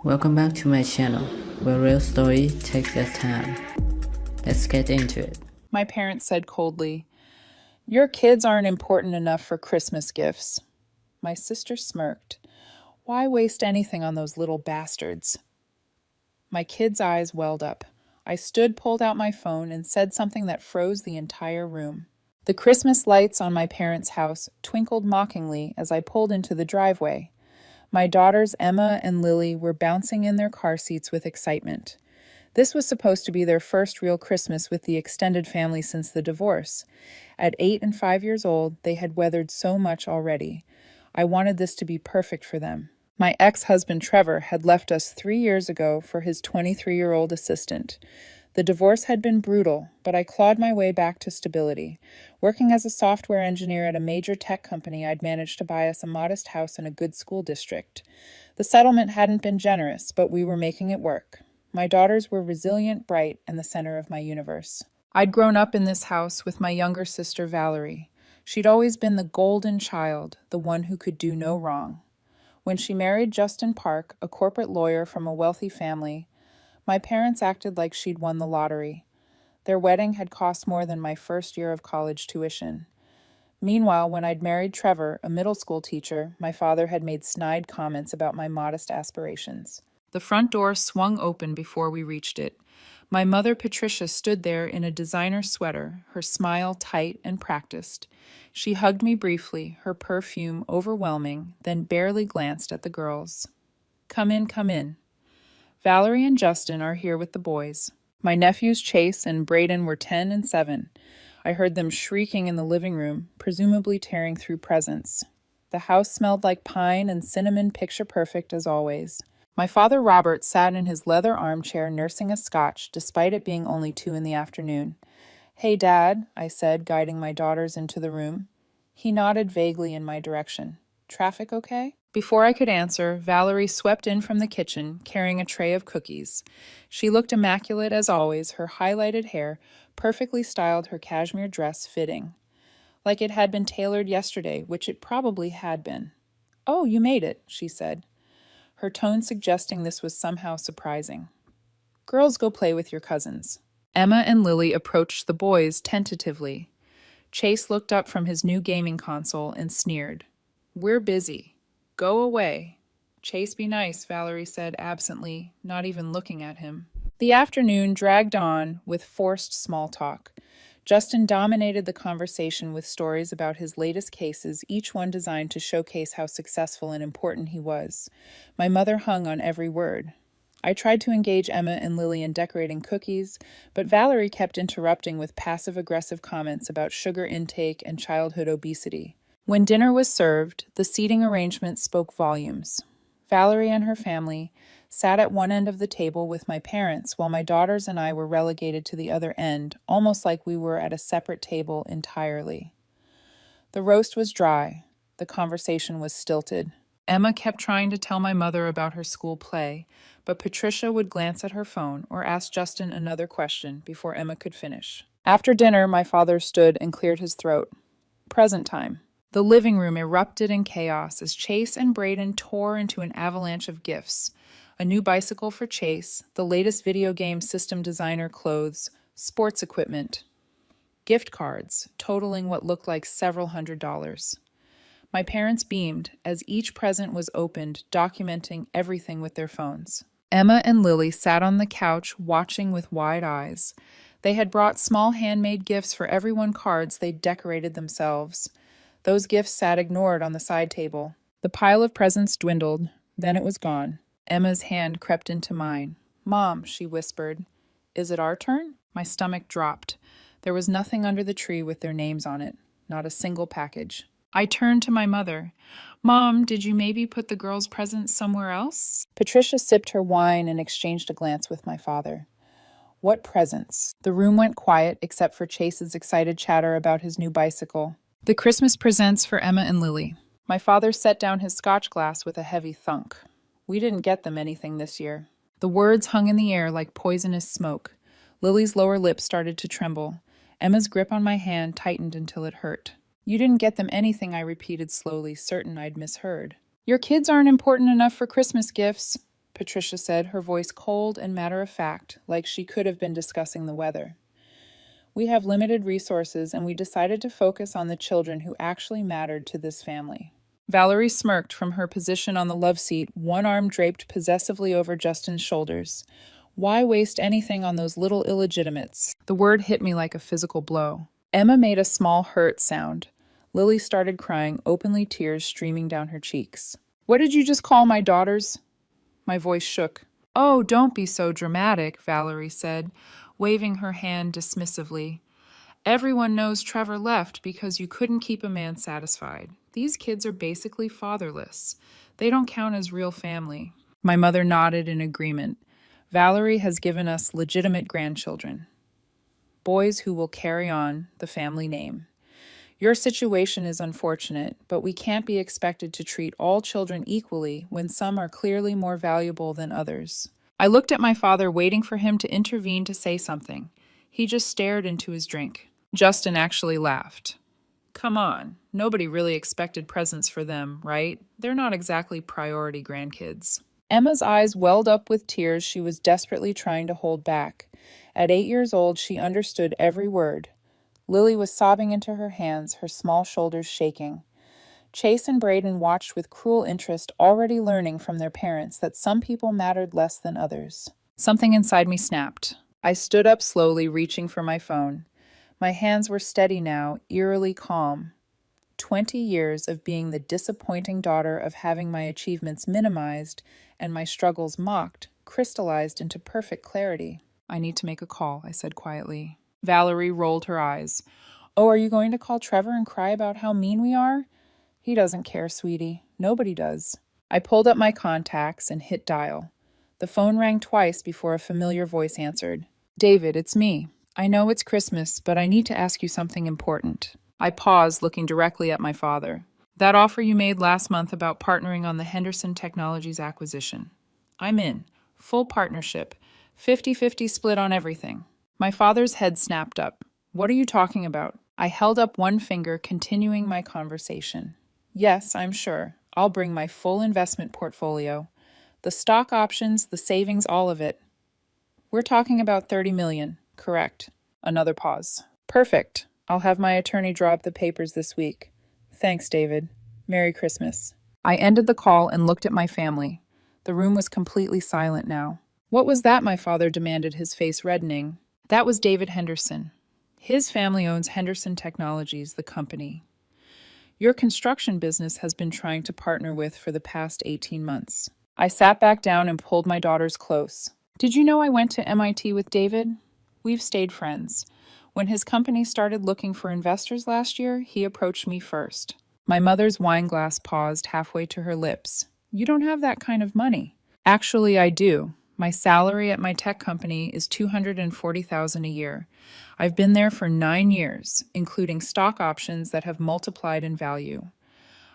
Welcome back to my channel, where real story takes its time. Let's get into it. My parents said coldly, "Your kids aren't important enough for Christmas gifts." My sister smirked. "Why waste anything on those little bastards?" My kids' eyes welled up. I stood, pulled out my phone, and said something that froze the entire room. The Christmas lights on my parents' house twinkled mockingly as I pulled into the driveway. My daughters Emma and Lily were bouncing in their car seats with excitement. This was supposed to be their first real Christmas with the extended family since the divorce. At 8 and 5 years old, they had weathered so much already. I wanted this to be perfect for them. My ex-husband Trevor had left us 3 years ago for his 23-year-old assistant. The divorce had been brutal, but I clawed my way back to stability. Working as a software engineer at a major tech company, I'd managed to buy us a modest house in a good school district. The settlement hadn't been generous, but we were making it work. My daughters were resilient, bright, and the center of my universe. I'd grown up in this house with my younger sister Valerie. She'd always been the golden child, the one who could do no wrong. When she married Justin Park, a corporate lawyer from a wealthy family, my parents acted like she'd won the lottery. Their wedding had cost more than my first year of college tuition. Meanwhile, when I'd married Trevor, a middle school teacher, my father had made snide comments about my modest aspirations. The front door swung open before we reached it. My mother, Patricia, stood there in a designer sweater, her smile tight and practiced. She hugged me briefly, her perfume overwhelming, then barely glanced at the girls. "Come in, come in. Valerie and Justin are here with the boys." My nephews Chase and Braden were 10 and 7. I heard them shrieking in the living room, presumably tearing through presents. The house smelled like pine and cinnamon, picture perfect as always. My father Robert sat in his leather armchair nursing a scotch, despite it being only 2 in the afternoon. "Hey, Dad," I said, guiding my daughters into the room. He nodded vaguely in my direction. "Traffic okay?" Before I could answer, Valerie swept in from the kitchen, carrying a tray of cookies. She looked immaculate as always, her highlighted hair perfectly styled, her cashmere dress fitting. Like it had been tailored yesterday, which it probably had been. "Oh, you made it," she said, her tone suggesting this was somehow surprising. "Girls, go play with your cousins." Emma and Lily approached the boys tentatively. Chase looked up from his new gaming console and sneered. "We're busy. Go away." "Chase, be nice," Valerie said absently, not even looking at him. The afternoon dragged on with forced small talk. Justin dominated the conversation with stories about his latest cases, each one designed to showcase how successful and important he was. My mother hung on every word. I tried to engage Emma and Lily in decorating cookies, but Valerie kept interrupting with passive-aggressive comments about sugar intake and childhood obesity. When dinner was served, the seating arrangement spoke volumes. Valerie and her family sat at one end of the table with my parents, while my daughters and I were relegated to the other end, almost like we were at a separate table entirely. The roast was dry. The conversation was stilted. Emma kept trying to tell my mother about her school play, but Patricia would glance at her phone or ask Justin another question before Emma could finish. After dinner, my father stood and cleared his throat. Present time. The living room erupted in chaos as Chase and Braden tore into an avalanche of gifts. A new bicycle for Chase, the latest video game system designer clothes, sports equipment, gift cards, totaling what looked like several $100s. My parents beamed as each present was opened, documenting everything with their phones. Emma and Lily sat on the couch, watching with wide eyes. They had brought small handmade gifts for everyone, cards they'd decorated themselves. Those gifts sat ignored on the side table. The pile of presents dwindled, then it was gone. Emma's hand crept into mine. "Mom," she whispered, "is it our turn?" My stomach dropped. There was nothing under the tree with their names on it, not a single package. I turned to my mother. "Mom, did you maybe put the girls' presents somewhere else?" Patricia sipped her wine and exchanged a glance with my father. "What presents?" The room went quiet except for Chase's excited chatter about his new bicycle. "The Christmas presents for Emma and Lily." My father set down his scotch glass with a heavy thunk. "We didn't get them anything this year." The words hung in the air like poisonous smoke. Lily's lower lip started to tremble. Emma's grip on my hand tightened until it hurt. "You didn't get them anything," I repeated slowly, certain I'd misheard. "Your kids aren't important enough for Christmas gifts." Patricia said, her voice cold and matter-of-fact, like she could have been discussing the weather. We have limited resources, and we decided to focus on the children who actually mattered to this family. Valerie smirked from her position on the love seat, one arm draped possessively over Justin's shoulders. Why waste anything on those little illegitimates? The word hit me like a physical blow. Emma made a small hurt sound. Lily started crying, openly tears streaming down her cheeks. What did you just call my daughters? My voice shook. Oh, don't be so dramatic, Valerie said, waving her hand dismissively. Everyone knows Trevor left because you couldn't keep a man satisfied. These kids are basically fatherless. They don't count as real family. My mother nodded in agreement. Valerie has given us legitimate grandchildren. Boys who will carry on the family name. Your situation is unfortunate, but we can't be expected to treat all children equally when some are clearly more valuable than others. I looked at my father, waiting for him to intervene to say something. He just stared into his drink. Justin actually laughed. Come on, nobody really expected presents for them, right? They're not exactly priority grandkids. Emma's eyes welled up with tears she was desperately trying to hold back. At 8 years old, she understood every word. Lily was sobbing into her hands, her small shoulders shaking. Chase and Braden watched with cruel interest, already learning from their parents that some people mattered less than others. Something inside me snapped. I stood up slowly, reaching for my phone. My hands were steady now, eerily calm. 20 years of being the disappointing daughter of having my achievements minimized and my struggles mocked crystallized into perfect clarity. I need to make a call, I said quietly. Valerie rolled her eyes. Oh, are you going to call Trevor and cry about how mean we are? He doesn't care, sweetie. Nobody does. I pulled up my contacts and hit dial. The phone rang twice before a familiar voice answered. David, it's me. I know it's Christmas, but I need to ask you something important. I paused, looking directly at my father. That offer you made last month about partnering on the Henderson Technologies acquisition. I'm in. Full partnership. 50-50 split on everything. My father's head snapped up. What are you talking about? I held up one finger, continuing my conversation. Yes, I'm sure. I'll bring my full investment portfolio. The stock options, the savings, all of it. We're talking about $30 million. Correct. Another pause. Perfect. I'll have my attorney draw up the papers this week. Thanks, David. Merry Christmas. I ended the call and looked at my family. The room was completely silent now. What was that? My father demanded, his face reddening. That was David Henderson. His family owns Henderson Technologies, the company your construction business has been trying to partner with for the past 18 months. I sat back down and pulled my daughters close. Did you know I went to MIT with David? We've stayed friends. When his company started looking for investors last year, he approached me first. My mother's wine glass paused halfway to her lips. You don't have that kind of money. Actually, I do. My salary at my tech company is $240,000 a year. I've been there for 9 years, including stock options that have multiplied in value.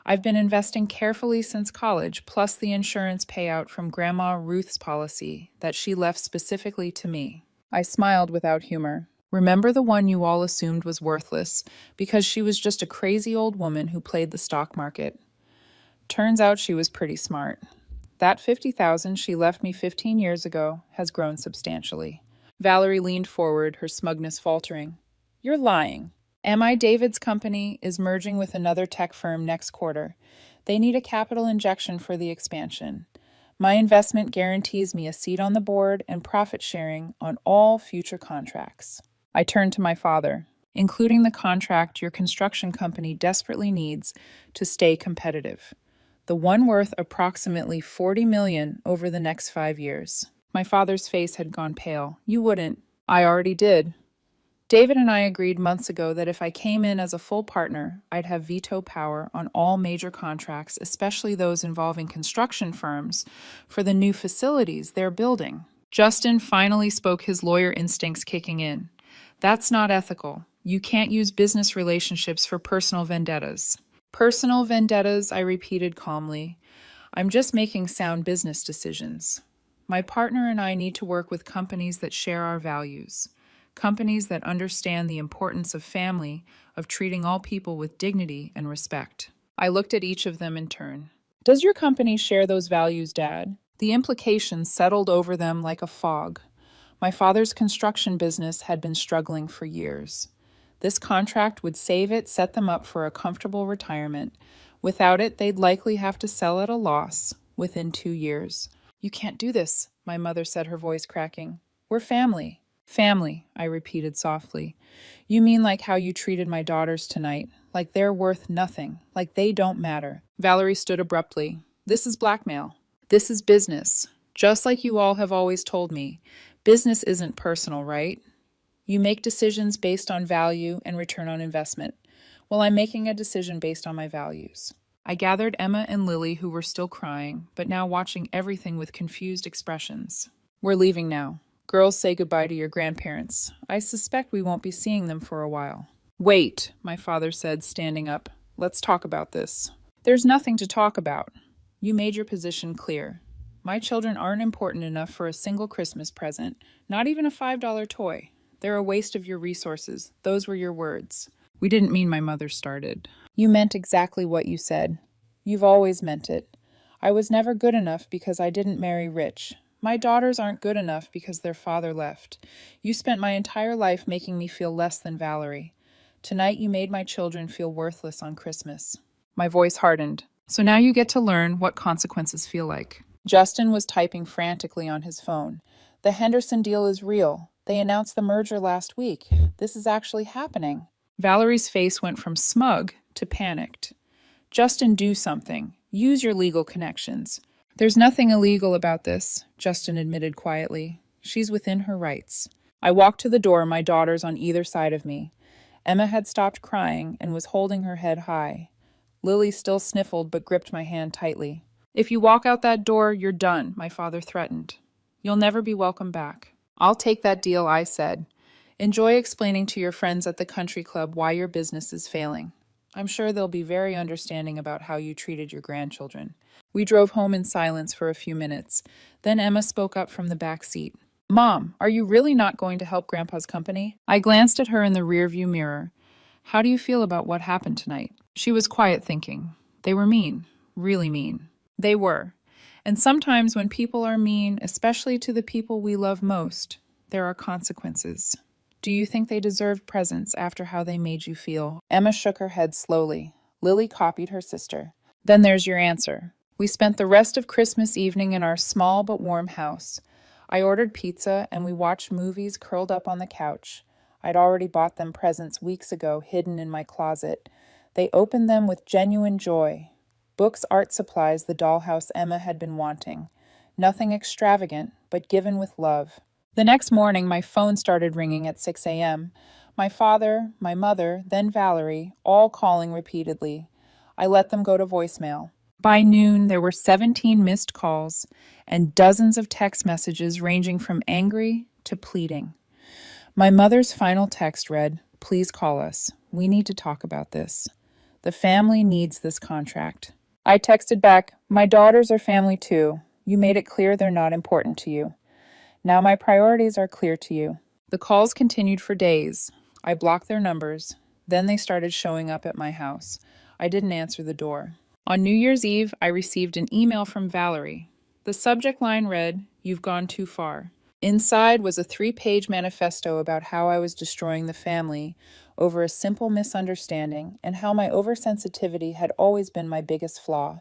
I've been investing carefully since college, plus the insurance payout from Grandma Ruth's policy that she left specifically to me. I smiled without humor. Remember the one you all assumed was worthless because she was just a crazy old woman who played the stock market? Turns out she was pretty smart. That $50,000 she left me 15 years ago has grown substantially. Valerie leaned forward, her smugness faltering. You're lying. MI David's company is merging with another tech firm next quarter. They need a capital injection for the expansion. My investment guarantees me a seat on the board and profit sharing on all future contracts. I turned to my father, including the contract your construction company desperately needs to stay competitive. The one worth approximately $40 million over the next 5 years. My father's face had gone pale. You wouldn't. I already did. David and I agreed months ago that if I came in as a full partner, I'd have veto power on all major contracts, especially those involving construction firms, for the new facilities they're building. Justin finally spoke, his lawyer instincts kicking in. That's not ethical. You can't use business relationships for personal vendettas. Personal vendettas, I repeated calmly. I'm just making sound business decisions. My partner and I need to work with companies that share our values. Companies that understand the importance of family, of treating all people with dignity and respect. I looked at each of them in turn. Does your company share those values, Dad? The implications settled over them like a fog. My father's construction business had been struggling for years. This contract would save it, set them up for a comfortable retirement. Without it, they'd likely have to sell at a loss within 2 years. "You can't do this," my mother said, her voice cracking. "We're family." "Family," I repeated softly. "You mean like how you treated my daughters tonight, like they're worth nothing, like they don't matter." Valerie stood abruptly. "This is blackmail. This is business. Just like you all have always told me, business isn't personal, right? You make decisions based on value and return on investment. Well, I'm making a decision based on my values." I gathered Emma and Lily, who were still crying, but now watching everything with confused expressions. "We're leaving now. Girls, say goodbye to your grandparents. I suspect we won't be seeing them for a while." "Wait," my father said, standing up. "Let's talk about this." "There's nothing to talk about. You made your position clear. My children aren't important enough for a single Christmas present, not even a $5 toy. They're a waste of your resources. Those were your words." "We didn't mean," my mother started. "You meant exactly what you said. You've always meant it. I was never good enough because I didn't marry rich. My daughters aren't good enough because their father left. You spent my entire life making me feel less than Valerie. Tonight you made my children feel worthless on Christmas." My voice hardened. "So now you get to learn what consequences feel like." Justin was typing frantically on his phone. "The Henderson deal is real. They announced the merger last week. This is actually happening." Valerie's face went from smug to panicked. "Justin, do something. Use your legal connections." "There's nothing illegal about this," Justin admitted quietly. "She's within her rights." I walked to the door, my daughters on either side of me. Emma had stopped crying and was holding her head high. Lily still sniffled but gripped my hand tightly. "If you walk out that door, you're done," my father threatened. "You'll never be welcome back." "I'll take that deal," I said. "Enjoy explaining to your friends at the country club why your business is failing. I'm sure they'll be very understanding about how you treated your grandchildren." We drove home in silence for a few minutes. Then Emma spoke up from the back seat. "Mom, are you really not going to help Grandpa's company?" I glanced at her in the rearview mirror. "How do you feel about what happened tonight?" She was quiet, thinking. "They were mean, really mean." They were. And sometimes when people are mean, especially to the people we love most, there are consequences. "Do you think they deserved presents after how they made you feel?" Emma shook her head slowly. Lily copied her sister. "Then there's your answer." We spent the rest of Christmas evening in our small but warm house. I ordered pizza and we watched movies curled up on the couch. I'd already bought them presents weeks ago, hidden in my closet. They opened them with genuine joy. Books, art supplies, the dollhouse Emma had been wanting. Nothing extravagant, but given with love. The next morning, my phone started ringing at 6 a.m. My father, my mother, then Valerie, all calling repeatedly. I let them go to voicemail. By noon, there were 17 missed calls and dozens of text messages ranging from angry to pleading. My mother's final text read, "Please call us. We need to talk about this. The family needs this contract." I texted back, "My daughters are family too. You made it clear they're not important to you. Now my priorities are clear to you." The calls continued for days. I blocked their numbers. Then they started showing up at my house. I didn't answer the door. On New Year's Eve, I received an email from Valerie. The subject line read, "You've gone too far." Inside was a 3-page manifesto about how I was destroying the family over a simple misunderstanding and how my oversensitivity had always been my biggest flaw.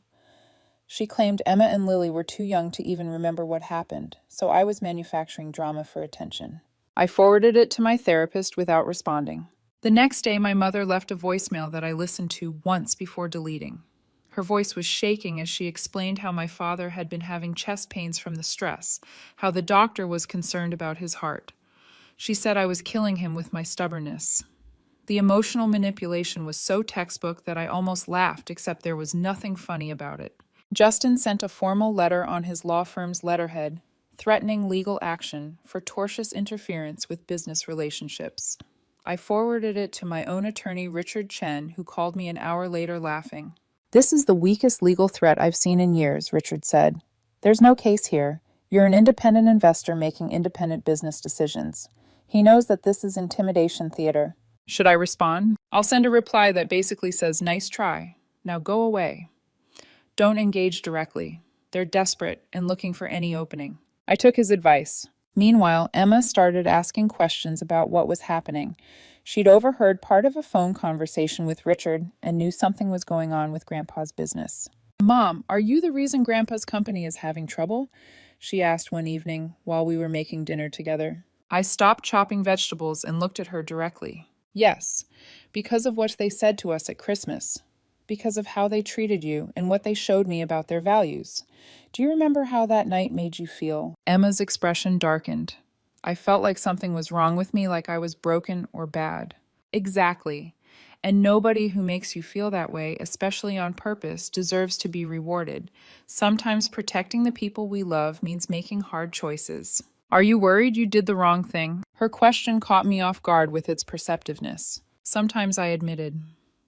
She claimed Emma and Lily were too young to even remember what happened, so I was manufacturing drama for attention. I forwarded it to my therapist without responding. The next day, my mother left a voicemail that I listened to once before deleting. Her voice was shaking as she explained how my father had been having chest pains from the stress, how the doctor was concerned about his heart. She said I was killing him with my stubbornness. The emotional manipulation was so textbook that I almost laughed, except there was nothing funny about it. Justin sent a formal letter on his law firm's letterhead, threatening legal action for tortious interference with business relationships. I forwarded it to my own attorney, Richard Chen, who called me an hour later laughing. "This is the weakest legal threat I've seen in years," Richard said. "There's no case here. You're an independent investor making independent business decisions. He knows that this is intimidation theater." Should I respond? I'll send a reply that basically says, "Nice try. Now go away." Don't engage directly. They're desperate and looking for any opening. I took his advice. Meanwhile, Emma started asking questions about what was happening. She'd overheard part of a phone conversation with Richard and knew something was going on with Grandpa's business. "Mom, are you the reason Grandpa's company is having trouble?" she asked one evening while we were making dinner together. I stopped chopping vegetables and looked at her directly. "Yes, because of what they said to us at Christmas. Because of how they treated you and what they showed me about their values. Do you remember how that night made you feel?" Emma's expression darkened. I felt like something was wrong with me, like I was broken or bad. Exactly. And nobody who makes you feel that way, especially on purpose, deserves to be rewarded. Sometimes protecting the people we love means making hard choices. Are you worried you did the wrong thing? Her question caught me off guard with its perceptiveness. Sometimes I admitted.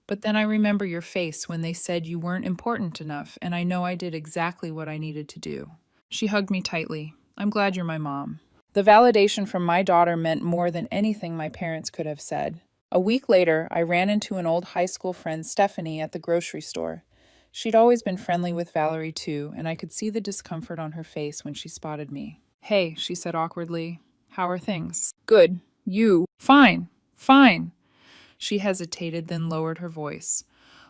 But then I remember your face when they said you weren't important enough, and I know I did exactly what I needed to do. She hugged me tightly. I'm glad you're my mom. The validation from my daughter meant more than anything my parents could have said. A week later, I ran into an old high school friend, Stephanie, at the grocery store. She'd always been friendly with Valerie, too, and I could see the discomfort on her face when she spotted me. "Hey," she said awkwardly. "How are things?" "Good. You?" "Fine. Fine." She hesitated, then lowered her voice.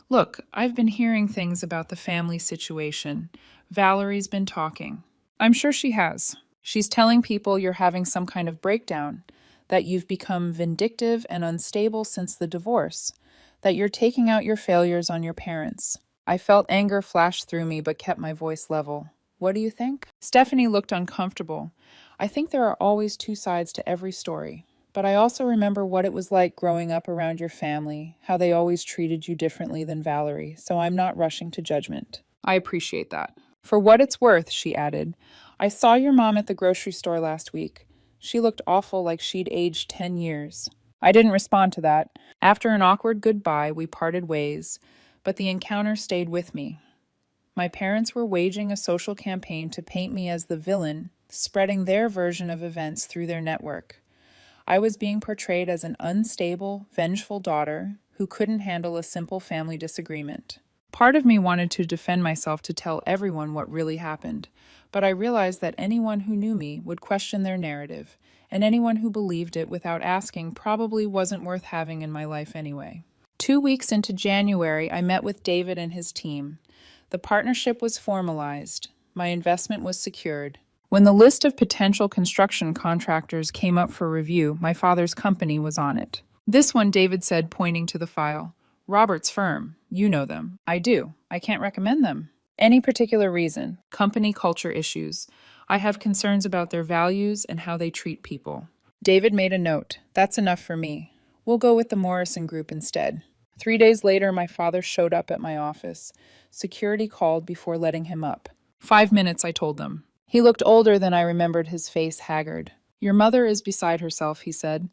"Look, I've been hearing things about the family situation. Valerie's been talking." "I'm sure she has. She's telling people you're having some kind of breakdown, that you've become vindictive and unstable since the divorce, that you're taking out your failures on your parents." I felt anger flash through me but kept my voice level. "What do you think?" Stephanie looked uncomfortable. "I think there are always two sides to every story. But I also remember what it was like growing up around your family, how they always treated you differently than Valerie, so I'm not rushing to judgment." "I appreciate that." "For what it's worth," she added, "I saw your mom at the grocery store last week. She looked awful, like she'd aged 10 years. I didn't respond to that. After an awkward goodbye, we parted ways, but the encounter stayed with me. My parents were waging a social campaign to paint me as the villain, spreading their version of events through their network. I was being portrayed as an unstable, vengeful daughter who couldn't handle a simple family disagreement. Part of me wanted to defend myself, to tell everyone what really happened, but I realized that anyone who knew me would question their narrative, and anyone who believed it without asking probably wasn't worth having in my life anyway. 2 weeks into January, I met with David and his team. The partnership was formalized. My investment was secured. When the list of potential construction contractors came up for review, my father's company was on it. "This one," David said, pointing to the file. "Robert's firm. You know them." "I do. I can't recommend them." "Any particular reason?" "Company culture issues. I have concerns about their values and how they treat people." David made a note. "That's enough for me. We'll go with the Morrison Group instead." 3 days later, my father showed up at my office. Security called before letting him up. 5 minutes, I told them. He looked older than I remembered, his face haggard. "Your mother is beside herself," he said.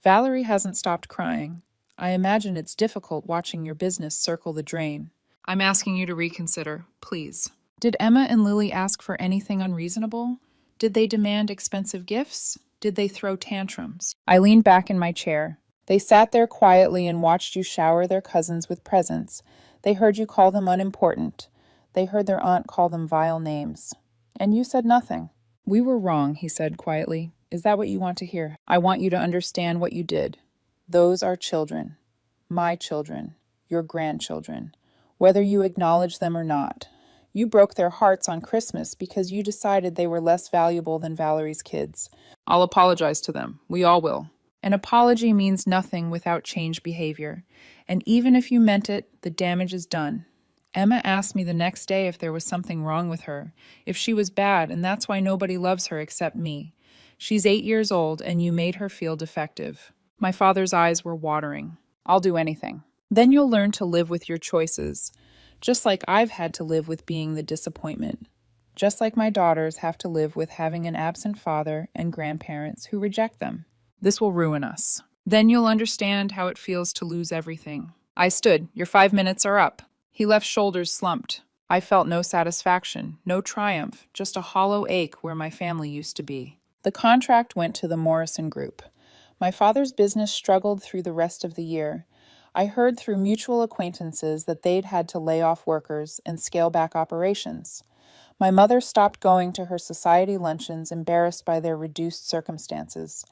"Valerie hasn't stopped crying. I imagine it's difficult watching your business circle the drain. I'm asking you to reconsider, please." Did Emma and Lily ask for anything unreasonable? Did they demand expensive gifts? Did they throw tantrums? I leaned back in my chair. "They sat there quietly and watched you shower their cousins with presents. They heard you call them unimportant. They heard their aunt call them vile names. And you said nothing." "We were wrong," he said quietly. "Is that what you want to hear?" "I want you to understand what you did. Those are children. My children. Your grandchildren. Whether you acknowledge them or not. You broke their hearts on Christmas because you decided they were less valuable than Valerie's kids. I'll apologize to them. We all will. An apology means nothing without changed behavior. And even if you meant it, the damage is done. Emma asked me the next day if there was something wrong with her, if she was bad, and that's why nobody loves her except me. She's 8 years old, and you made her feel defective." My father's eyes were watering. "I'll do anything. Then you'll learn to live with your choices, just like I've had to live with being the disappointment. Just like my daughters have to live with having an absent father and grandparents who reject them. This will ruin us. Then you'll understand how it feels to lose everything." I stood. "Your 5 minutes are up." He left, shoulders slumped. I felt no satisfaction, no triumph, just a hollow ache where my family used to be. The contract went to the Morrison Group. My father's business struggled through the rest of the year. I heard through mutual acquaintances that they'd had to lay off workers and scale back operations. My mother stopped going to her society luncheons, embarrassed by their reduced circumstances.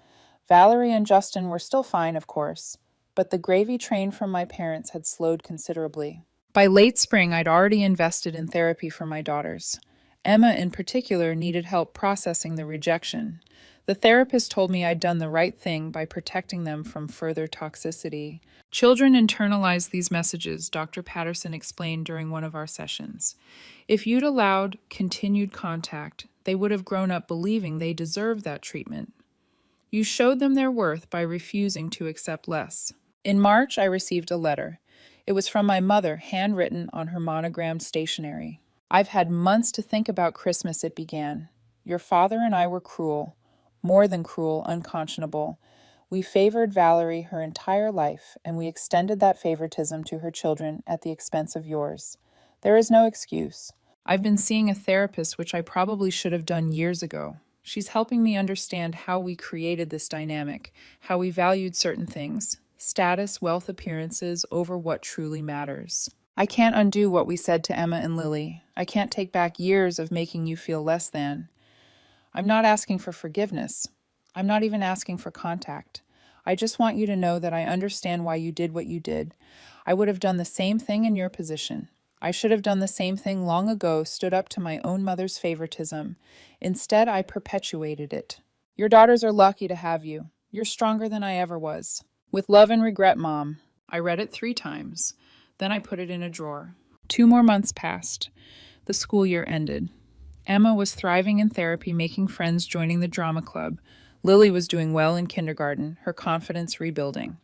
Valerie and Justin were still fine, of course, but the gravy train from my parents had slowed considerably. By late spring, I'd already invested in therapy for my daughters. Emma, in particular, needed help processing the rejection. The therapist told me I'd done the right thing by protecting them from further toxicity. Children internalize these messages, Dr. Patterson explained during one of our sessions. If you'd allowed continued contact, they would have grown up believing they deserved that treatment. You showed them their worth by refusing to accept less. In March, I received a letter. It was from my mother, handwritten on her monogrammed stationery. I've had months to think about Christmas, it began. Your father and I were cruel, more than cruel, unconscionable. We favored Valerie her entire life, and we extended that favoritism to her children at the expense of yours. There is no excuse. I've been seeing a therapist, which I probably should have done years ago. She's helping me understand how we created this dynamic, how we valued certain things, status, wealth, appearances, over what truly matters. I can't undo what we said to Emma and Lily. I can't take back years of making you feel less than. I'm not asking for forgiveness. I'm not even asking for contact. I just want you to know that I understand why you did what you did. I would have done the same thing in your position. I should have done the same thing long ago, stood up to my own mother's favoritism. Instead, I perpetuated it. Your daughters are lucky to have you. You're stronger than I ever was. With love and regret, Mom. I read it 3 times. Then I put it in a drawer. 2 more months passed. The school year ended. Emma was thriving in therapy, making friends, joining the drama club. Lily was doing well in kindergarten, her confidence rebuilding.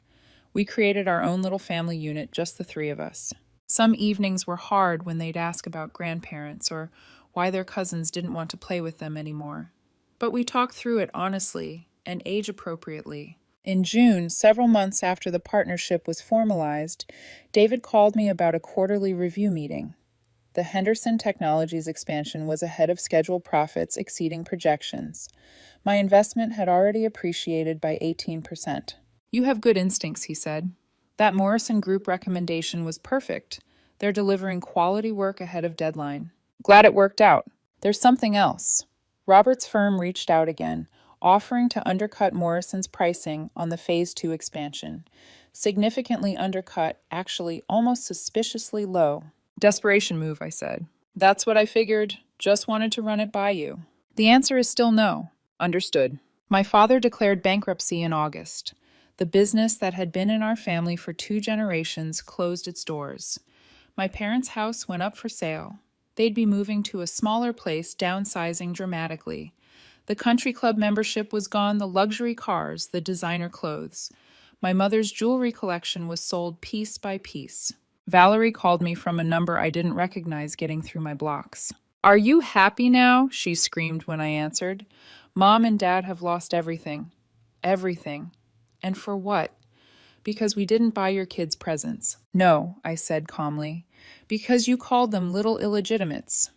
We created our own little family unit, just the 3 of us. Some evenings were hard when they'd ask about grandparents or why their cousins didn't want to play with them anymore. But we talked through it honestly and age-appropriately. In June, several months after the partnership was formalized, David called me about a quarterly review meeting. The Henderson Technologies expansion was ahead of scheduled, profits exceeding projections. My investment had already appreciated by 18%. You have good instincts, he said. That Morrison Group recommendation was perfect. They're delivering quality work ahead of deadline. Glad it worked out. There's something else. Robert's firm reached out again, offering to undercut Morrison's pricing on the Phase 2 expansion. Significantly undercut, actually almost suspiciously low. Desperation move, I said. That's what I figured. Just wanted to run it by you. The answer is still no. Understood. My father declared bankruptcy in August. The business that had been in our family for 2 generations closed its doors. My parents' house went up for sale. They'd be moving to a smaller place, downsizing dramatically. The country club membership was gone, the luxury cars, the designer clothes. My mother's jewelry collection was sold piece by piece. Valerie called me from a number I didn't recognize getting through my blocks. Are you happy now? She screamed when I answered. Mom and Dad have lost everything. Everything. And for what? Because we didn't buy your kids presents. No, I said calmly. Because you called them little illegitimates.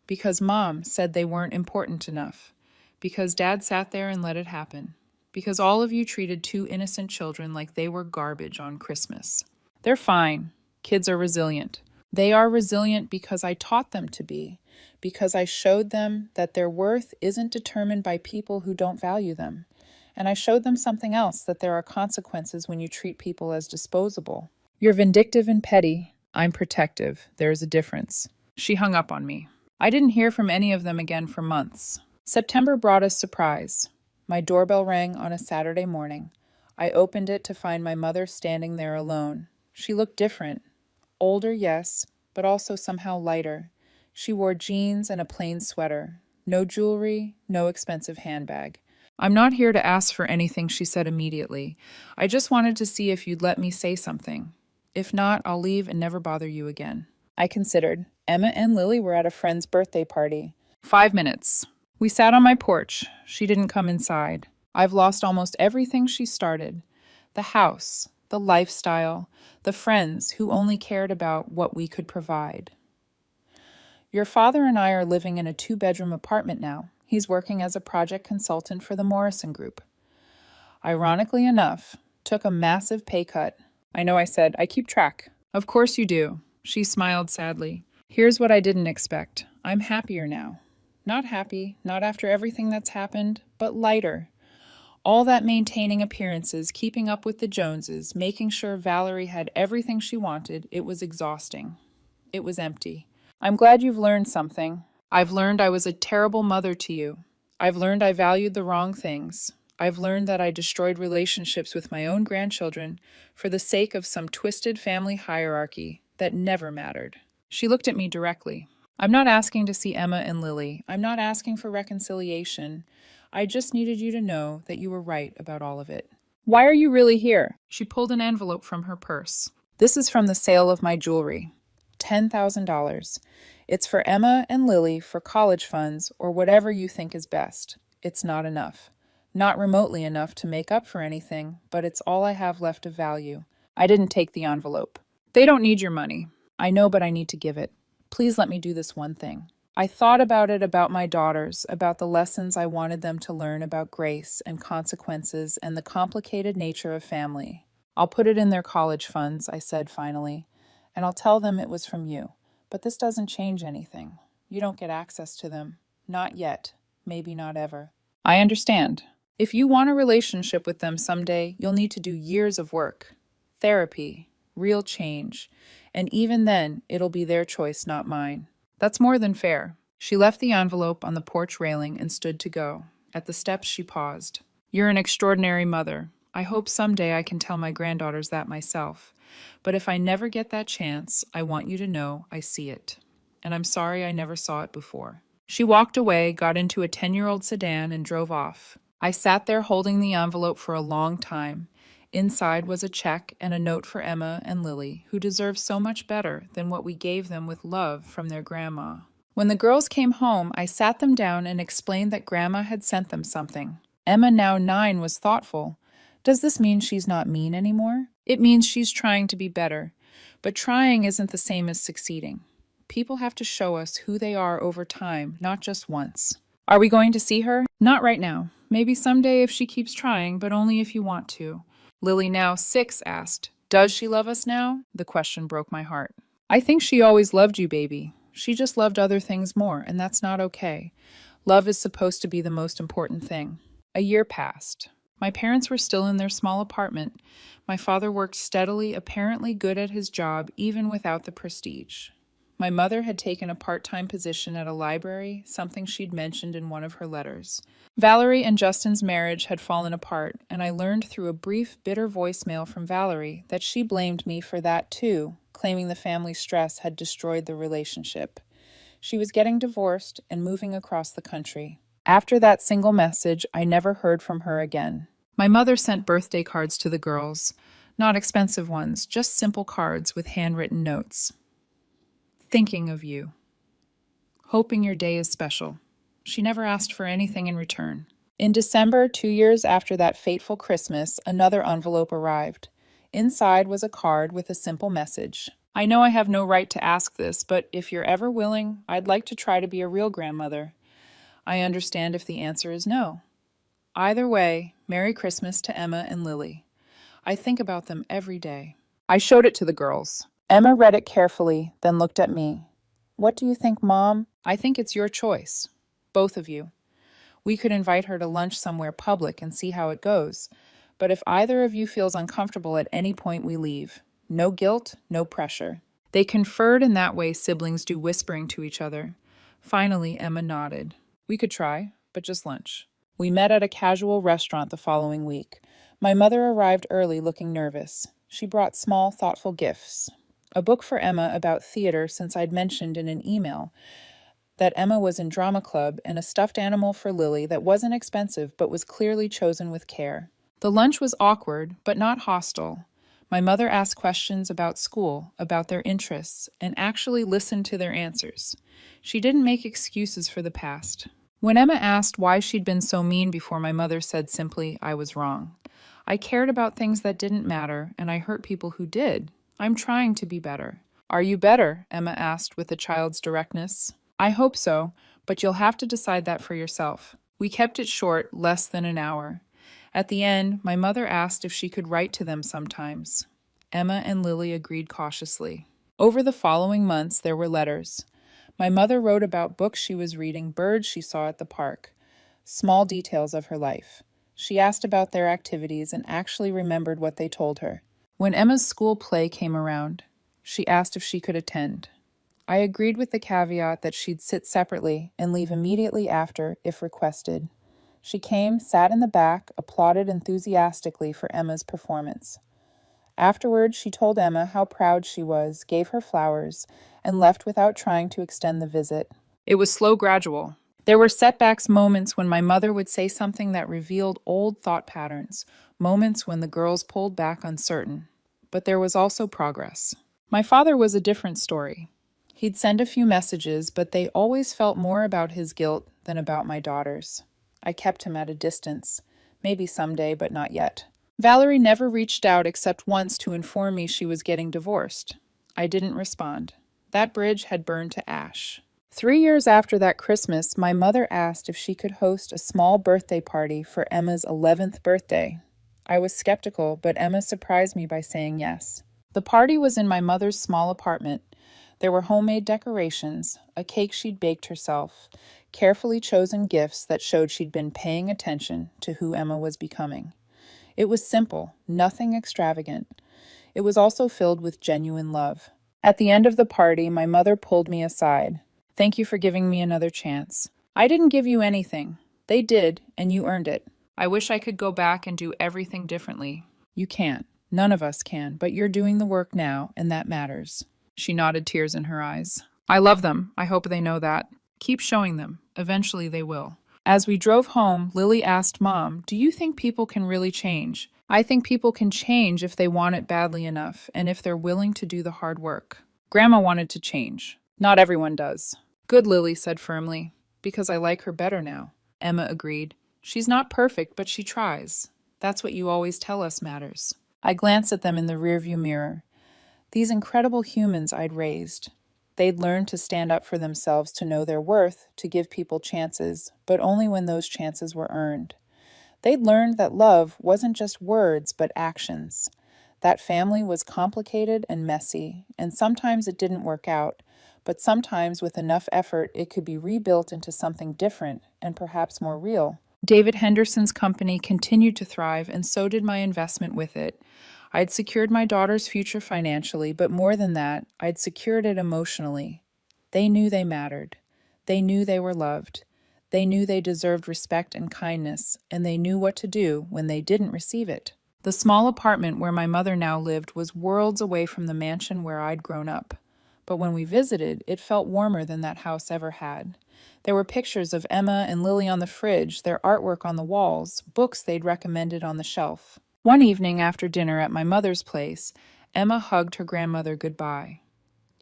Because Mom said they weren't important enough. Because Dad sat there and let it happen. Because all of you treated 2 innocent children like they were garbage on Christmas. They're fine. Kids are resilient. They are resilient because I taught them to be. Because I showed them that their worth isn't determined by people who don't value them. And I showed them something else, that there are consequences when you treat people as disposable. You're vindictive and petty. I'm protective. There is a difference. She hung up on me. I didn't hear from any of them again for months. September brought a surprise. My doorbell rang on a Saturday morning. I opened it to find my mother standing there alone. She looked different. Older, yes, but also somehow lighter. She wore jeans and a plain sweater. No jewelry, no expensive handbag. I'm not here to ask for anything, she said immediately. I just wanted to see if you'd let me say something. If not, I'll leave and never bother you again. I considered. Emma and Lily were at a friend's birthday party. 5 minutes. We sat on my porch. She didn't come inside. I've lost almost everything she started. The house, the lifestyle, the friends who only cared about what we could provide. Your father and I are living in a 2-bedroom apartment now. He's working as a project consultant for the Morrison Group. Ironically enough, took a massive pay cut. I know, I said. I keep track. Of course you do. She smiled sadly. Here's what I didn't expect. I'm happier now. Not happy, not after everything that's happened, but lighter. All that maintaining appearances, keeping up with the Joneses, making sure Valerie had everything she wanted, it was exhausting. It was empty. I'm glad you've learned something. I've learned I was a terrible mother to you. I've learned I valued the wrong things. I've learned that I destroyed relationships with my own grandchildren for the sake of some twisted family hierarchy that never mattered. She looked at me directly. I'm not asking to see Emma and Lily. I'm not asking for reconciliation. I just needed you to know that you were right about all of it. Why are you really here? She pulled an envelope from her purse. This is from the sale of my jewelry. $10,000. It's for Emma and Lily for college funds or whatever you think is best. It's not enough. Not remotely enough to make up for anything, but it's all I have left of value. I didn't take the envelope. They don't need your money. I know, but I need to give it. Please let me do this one thing. I thought about it, about my daughters, about the lessons I wanted them to learn about grace and consequences and the complicated nature of family. I'll put it in their college funds, I said finally, and I'll tell them it was from you. But this doesn't change anything. You don't get access to them. Not yet. Maybe not ever. I understand. If you want a relationship with them someday, you'll need to do years of work. Therapy. Real change. And even then, it'll be their choice, not mine. That's more than fair. She left the envelope on the porch railing and stood to go. At the steps, she paused. You're an extraordinary mother. I hope someday I can tell my granddaughters that myself. But if I never get that chance, I want you to know I see it. And I'm sorry I never saw it before. She walked away, got into a 10-year-old sedan, and drove off. I sat there holding the envelope for a long time. Inside was a check and a note for Emma and Lily, who deserve so much better than what we gave them with love from their grandma. When the girls came home, I sat them down and explained that Grandma had sent them something. Emma, now 9, was thoughtful. Does this mean she's not mean anymore? It means she's trying to be better. But trying isn't the same as succeeding. People have to show us who they are over time, not just once. Are we going to see her? Not right now. Maybe someday if she keeps trying, but only if you want to. Lily, now 6, asked, Does she love us now? The question broke my heart. I think she always loved you, baby. She just loved other things more, and that's not okay. Love is supposed to be the most important thing. A year passed. My parents were still in their small apartment. My father worked steadily, apparently good at his job, even without the prestige. My mother had taken a part-time position at a library, something she'd mentioned in one of her letters. Valerie and Justin's marriage had fallen apart, and I learned through a brief, bitter voicemail from Valerie that she blamed me for that too, claiming the family stress had destroyed the relationship. She was getting divorced and moving across the country. After that single message, I never heard from her again. My mother sent birthday cards to the girls. Not expensive ones, just simple cards with handwritten notes. Thinking of you. Hoping your day is special. She never asked for anything in return. In December, 2 years after that fateful Christmas, another envelope arrived. Inside was a card with a simple message. I know I have no right to ask this, but if you're ever willing, I'd like to try to be a real grandmother. I understand if the answer is no. Either way, Merry Christmas to Emma and Lily. I think about them every day. I showed it to the girls. Emma read it carefully, then looked at me. What do you think, Mom? I think it's your choice. Both of you. We could invite her to lunch somewhere public and see how it goes. But if either of you feels uncomfortable at any point, we leave. No guilt, no pressure. They conferred in that way siblings do, whispering to each other. Finally, Emma nodded. We could try, but just lunch. We met at a casual restaurant the following week. My mother arrived early, looking nervous. She brought small, thoughtful gifts. A book for Emma about theater, since I'd mentioned in an email that Emma was in drama club, and a stuffed animal for Lily that wasn't expensive but was clearly chosen with care. The lunch was awkward, but not hostile. My mother asked questions about school, about their interests, and actually listened to their answers. She didn't make excuses for the past. When Emma asked why she'd been so mean before, my mother said simply, I was wrong. I cared about things that didn't matter, and I hurt people who did. I'm trying to be better. Are you better? Emma asked with a child's directness. I hope so, but you'll have to decide that for yourself. We kept it short, less than an hour. At the end, my mother asked if she could write to them sometimes. Emma and Lily agreed cautiously. Over the following months, there were letters. My mother wrote about books she was reading, birds she saw at the park, small details of her life. She asked about their activities and actually remembered what they told her. When Emma's school play came around, she asked if she could attend. I agreed with the caveat that she'd sit separately and leave immediately after if requested. She came, sat in the back, applauded enthusiastically for Emma's performance. Afterward, she told Emma how proud she was, gave her flowers, and left without trying to extend the visit. It was slow, gradual. There were setbacks, moments when my mother would say something that revealed old thought patterns, moments when the girls pulled back uncertain. But there was also progress. My father was a different story. He'd send a few messages, but they always felt more about his guilt than about my daughters. I kept him at a distance. Maybe someday, but not yet. Valerie never reached out except once to inform me she was getting divorced. I didn't respond. That bridge had burned to ash. 3 years after that Christmas, my mother asked if she could host a small birthday party for Emma's 11th birthday. I was skeptical, but Emma surprised me by saying yes. The party was in my mother's small apartment. There were homemade decorations, a cake she'd baked herself, carefully chosen gifts that showed she'd been paying attention to who Emma was becoming. It was simple, nothing extravagant. It was also filled with genuine love. At the end of the party, my mother pulled me aside. "Thank you for giving me another chance. I didn't give you anything. They did, and you earned it. I wish I could go back and do everything differently. You can't. None of us can, but you're doing the work now, and that matters." She nodded, tears in her eyes. "I love them. I hope they know that. Keep showing them. Eventually they will." As we drove home, Lily asked Mom, "Do you think people can really change?" "I think people can change if they want it badly enough, and if they're willing to do the hard work." Grandma wanted to change. Not everyone does. "Good," Lily said firmly, "because I like her better now." Emma agreed. "She's not perfect, but she tries. That's what you always tell us matters." I glanced at them in the rearview mirror. These incredible humans I'd raised. They'd learned to stand up for themselves, to know their worth, to give people chances, but only when those chances were earned. They'd learned that love wasn't just words, but actions. That family was complicated and messy, and sometimes it didn't work out, but sometimes with enough effort it could be rebuilt into something different and perhaps more real. David Henderson's company continued to thrive, and so did my investment with it. I'd secured my daughter's future financially, but more than that, I'd secured it emotionally. They knew they mattered. They knew they were loved. They knew they deserved respect and kindness, and they knew what to do when they didn't receive it. The small apartment where my mother now lived was worlds away from the mansion where I'd grown up. But when we visited, it felt warmer than that house ever had. There were pictures of Emma and Lily on the fridge, their artwork on the walls, books they'd recommended on the shelf. One evening after dinner at my mother's place, Emma hugged her grandmother goodbye.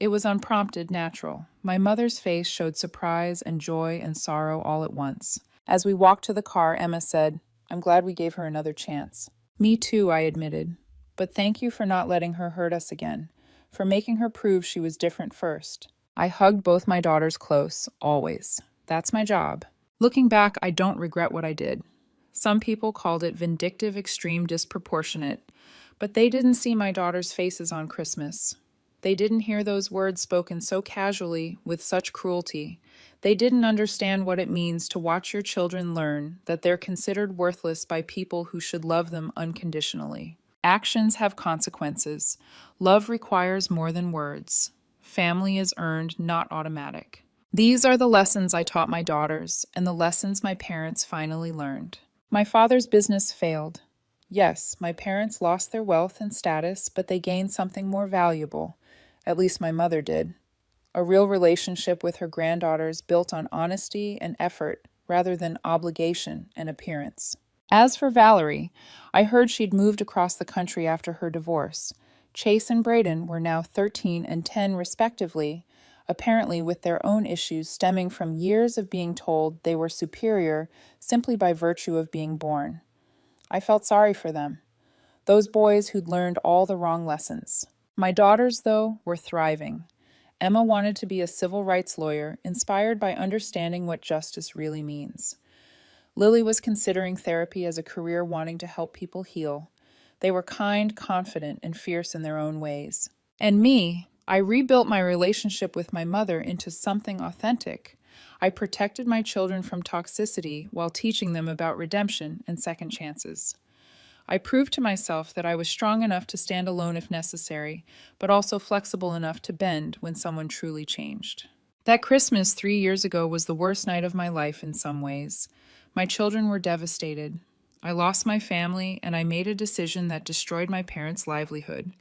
It was unprompted, natural. My mother's face showed surprise and joy and sorrow all at once. As we walked to the car, Emma said, "I'm glad we gave her another chance." "Me too," I admitted. "But thank you for not letting her hurt us again, for making her prove she was different first." I hugged both my daughters close, always. That's my job. Looking back, I don't regret what I did. Some people called it vindictive, extreme, disproportionate, but they didn't see my daughters' faces on Christmas. They didn't hear those words spoken so casually, with such cruelty. They didn't understand what it means to watch your children learn that they're considered worthless by people who should love them unconditionally. Actions have consequences. Love requires more than words. Family is earned, not automatic. These are the lessons I taught my daughters, and the lessons my parents finally learned. My father's business failed. Yes, my parents lost their wealth and status, but they gained something more valuable. At least my mother did. A real relationship with her granddaughters built on honesty and effort rather than obligation and appearance. As for Valerie, I heard she'd moved across the country after her divorce. Chase and Braden were now 13 and 10 respectively, apparently with their own issues stemming from years of being told they were superior simply by virtue of being born. I felt sorry for them, those boys who'd learned all the wrong lessons. My daughters, though, were thriving. Emma wanted to be a civil rights lawyer, inspired by understanding what justice really means. Lily was considering therapy as a career, wanting to help people heal. They were kind, confident, and fierce in their own ways. And me, I rebuilt my relationship with my mother into something authentic. I protected my children from toxicity while teaching them about redemption and second chances. I proved to myself that I was strong enough to stand alone if necessary, but also flexible enough to bend when someone truly changed. That Christmas 3 years ago was the worst night of my life in some ways. My children were devastated. I lost my family, and I made a decision that destroyed my parents' livelihood.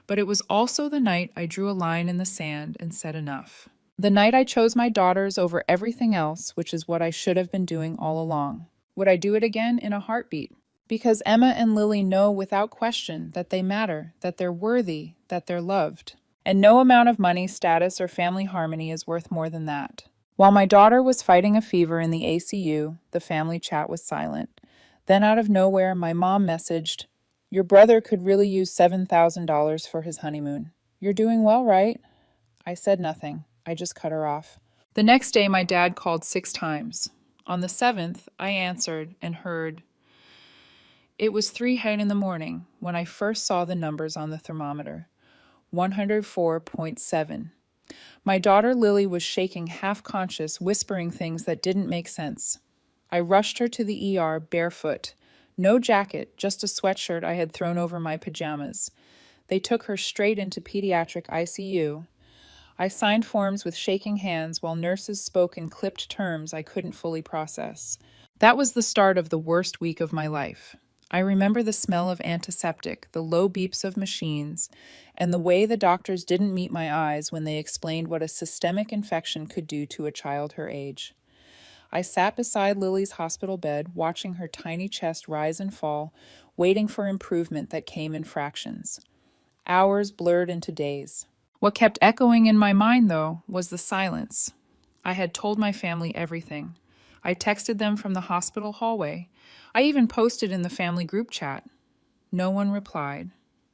But it was also the night I drew a line in the sand and said enough. The night I chose my daughters over everything else, which is what I should have been doing all along. Would I do it again? In a heartbeat? Because Emma and Lily know without question that they matter, that they're worthy, that they're loved. And no amount of money, status, or family harmony is worth more than that. While my daughter was fighting a fever in the ACU, the family chat was silent. Then out of nowhere, my mom messaged, "Your brother could really use $7,000 for his honeymoon. You're doing well, right?" I said nothing. I just cut her off. The next day, my dad called 6 times. On the 7th, I answered and heard, it was 3 in the morning when I first saw the numbers on the thermometer. 104.7. My daughter Lily was shaking, half conscious, whispering things that didn't make sense. I rushed her to the ER barefoot. No jacket, just a sweatshirt I had thrown over my pajamas. They took her straight into pediatric ICU. I signed forms with shaking hands while nurses spoke in clipped terms I couldn't fully process. That was the start of the worst week of my life. I remember the smell of antiseptic, the low beeps of machines, and the way the doctors didn't meet my eyes when they explained what a systemic infection could do to a child her age. I sat beside Lily's hospital bed, watching her tiny chest rise and fall, waiting for improvement that came in fractions. Hours blurred into days. What kept echoing in my mind, though, was the silence. I had told my family everything. I texted them from the hospital hallway. I even posted in the family group chat. No one replied,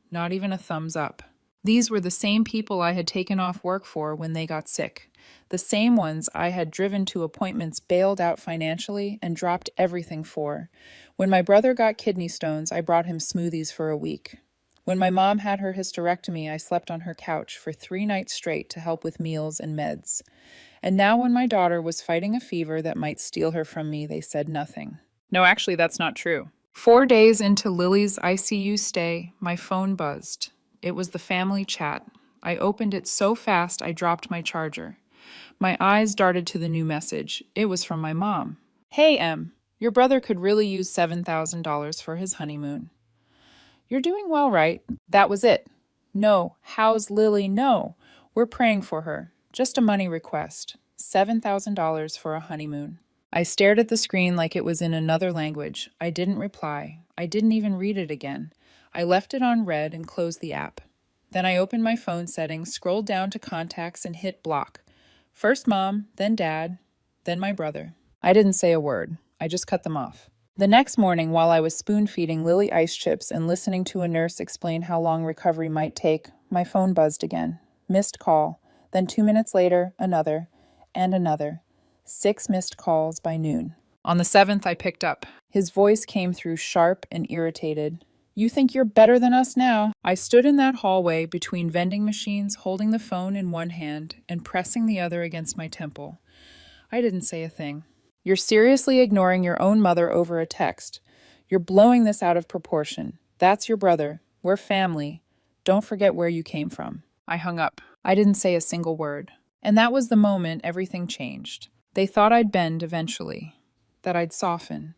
not even a thumbs up. These were the same people I had taken off work for when they got sick, the same ones I had driven to appointments, bailed out financially, and dropped everything for. When my brother got kidney stones, I brought him smoothies for a week. When my mom had her hysterectomy, I slept on her couch for 3 nights straight to help with meals and meds. And now when my daughter was fighting a fever that might steal her from me, they said nothing. No, actually, that's not true. 4 days into Lily's ICU stay, my phone buzzed. It was the family chat. I opened it so fast I dropped my charger. My eyes darted to the new message. It was from my mom. "Hey, Em, your brother could really use $7,000 for his honeymoon. You're doing well, right?" That was it. No, how's Lily? No, we're praying for her. Just a money request. $7,000 for a honeymoon. I stared at the screen like it was in another language. I didn't reply. I didn't even read it again. I left it on red and closed the app. Then I opened my phone settings, scrolled down to contacts, and hit block. First mom, then dad, then my brother. I didn't say a word. I just cut them off. The next morning, while I was spoon-feeding Lily ice chips and listening to a nurse explain how long recovery might take, my phone buzzed again. Missed call. Then 2 minutes later, another, and another. 6 missed calls by noon. On the 7th, I picked up. His voice came through sharp and irritated. "You think you're better than us now?" I stood in that hallway between vending machines, holding the phone in one hand and pressing the other against my temple. I didn't say a thing. "You're seriously ignoring your own mother over a text. You're blowing this out of proportion. That's your brother. We're family. Don't forget where you came from." I hung up. I didn't say a single word. And that was the moment everything changed. They thought I'd bend eventually, that I'd soften.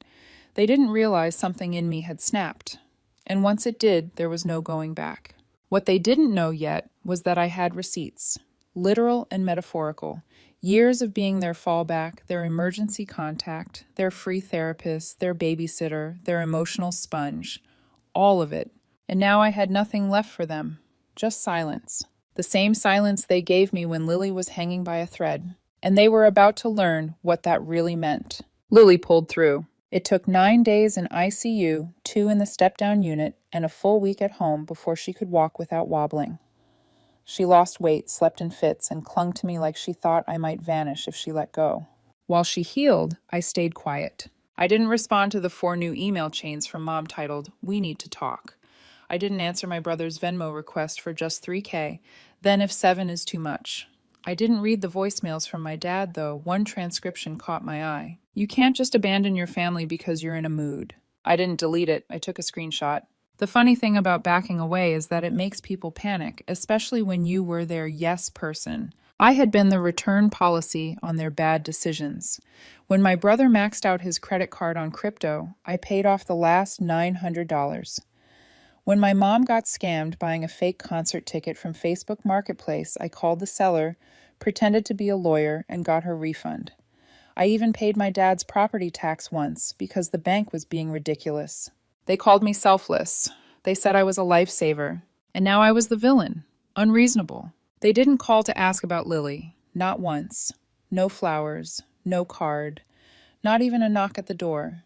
They didn't realize something in me had snapped. And once it did, there was no going back. What they didn't know yet was that I had receipts, literal and metaphorical, years of being their fallback, their emergency contact, their free therapist, their babysitter, their emotional sponge, all of it. And now I had nothing left for them, just silence. The same silence they gave me when Lily was hanging by a thread. And they were about to learn what that really meant. Lily pulled through. It took 9 days in ICU, 2 in the step-down unit, and a full week at home before she could walk without wobbling. She lost weight, slept in fits, and clung to me like she thought I might vanish if she let go. While she healed, I stayed quiet. I didn't respond to the 4 new email chains from Mom titled, "We Need to Talk." I didn't answer my brother's Venmo request for just $3K. Then if 7 is too much. I didn't read the voicemails from my dad, though. One transcription caught my eye. You can't just abandon your family because you're in a mood. I didn't delete it. I took a screenshot. The funny thing about backing away is that it makes people panic, especially when you were their yes person. I had been the return policy on their bad decisions. When my brother maxed out his credit card on crypto, I paid off the last $900. When my mom got scammed buying a fake concert ticket from Facebook Marketplace, I called the seller, pretended to be a lawyer, and got her refund. I even paid my dad's property tax once because the bank was being ridiculous. They called me selfless. They said I was a lifesaver. And now I was the villain. Unreasonable. They didn't call to ask about Lily. Not once. No flowers. No card. Not even a knock at the door.